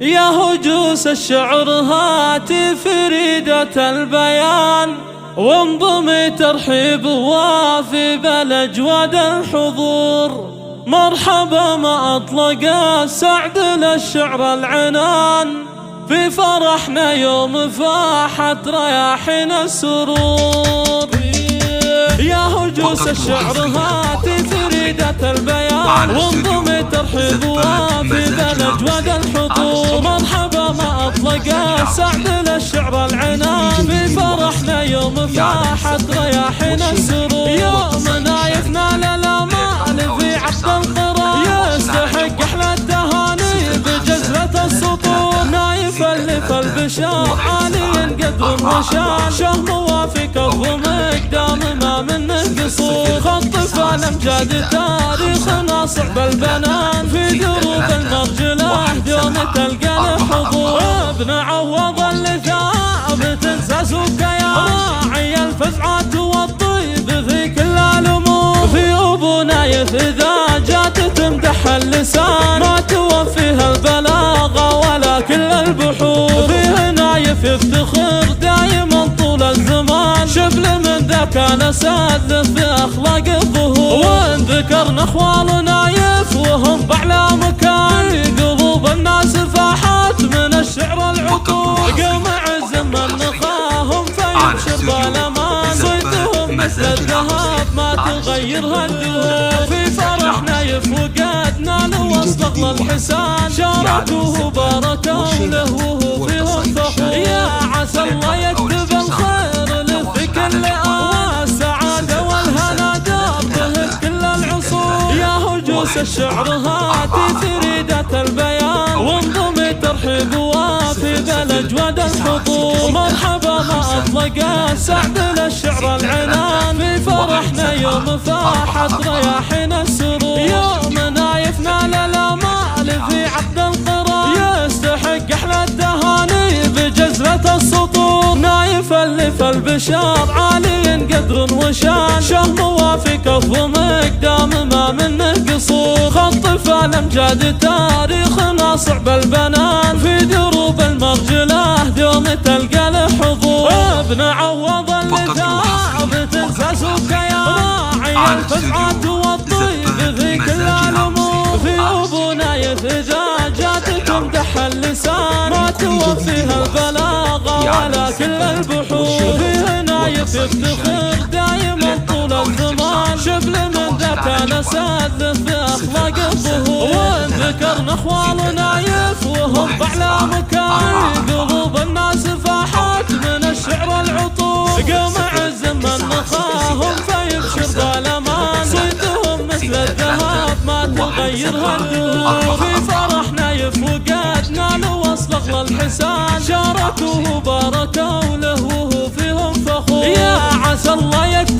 يا هجوس الشعر هاتي فريدة البيان، وانضمي ترحيب وافي بالاجواد الحضور. مرحبا ما اطلق السعد للشعر العنان، في فرحنا يوم فاحت رياحين السرور. يا هجوس الشعر هاتي فريدة البيان، وانضمي ترحيب وافي بالاجواد الحضور. مرحبا ما اطلق السعد للشعر العنان، في فرحنا يوم فاحت رياحين السرور. يوم نايفنا للامال في عقد القرار، يستحق احلى التهاني بجزلة السطور. نايف اللي في البشار عالي قدر وشان، شهم موافق ومقدام ما منه قصور. خط فالامجاد تاريخنا صعب البنان، في دروب المرجله دون تلقى له حضور. ابن عوض اللي ثابت انساسك يا راعي الفزعات والطيب في كل الامور. في ابو نايف اذا جات تمدح اللسان، ما توفيها البلاغه ولا كل البحور. فيه نايف يفتخر دايما طول الزمان، شبل من ذا كان ساد في اخلاق الظهور. وان ذكرنا اخوال نايف وهم باعلى مكان، في قلوب الناس فاحت من الشعر العطور. قوم عز من نخاهم فيبشر بالامان، صيتهم مثل الذهب ما تغيرها الدهور. في فرح نايف وقد نالوا واستغلى الحسان، شاركوه باركوا له وهو فيهم فخور. يا عسى الله يكتب الخير له في كل السعادة والهنا دابه كل العصور. يا هجوس الشعر هاتي فريدة البيان، وانضمي ترحيب وافي بالاجواد الحضور. مرحبا ما اطلق السعد للشعر العنان، في فرحنا يوم فاحت رياحين السرور. يوم نايفنا للامال في عقد القرار، يستحق احلى التهاني بجزلة السطور. نايف اللي في البشار عالي قدر وشان، شهم موافق ومقدام ما منه قصور. خط فالامجاد تاريخنا صعب البنان، في دروب المرجله دون تلقى له حضور. ابن عوض اللي ثابت انساسك يا راعي الفزعات والطيب في كل الامور. في ابو نايف اذا جات تمدح اللسان، ما توفيها البلاغه ولا كل البحور. فيه نايف يفتخر دايما طول الزمان، شبل من ذا كان ساد في اخلاق الظهور. وان ذكرنا اخوال نايف وهم باعلى مكان، قلوب الناس فاحت من الشعر العطور. قوم عز من نخاهم فيبشر بالامان، صيتهم مثل الذهب ما تغيرها الدهور. في فرح نايف وقد نالوا واستغلى الحسان، شاركوه باركوا له وهو فيهم فخور. يا عسى الله يكتب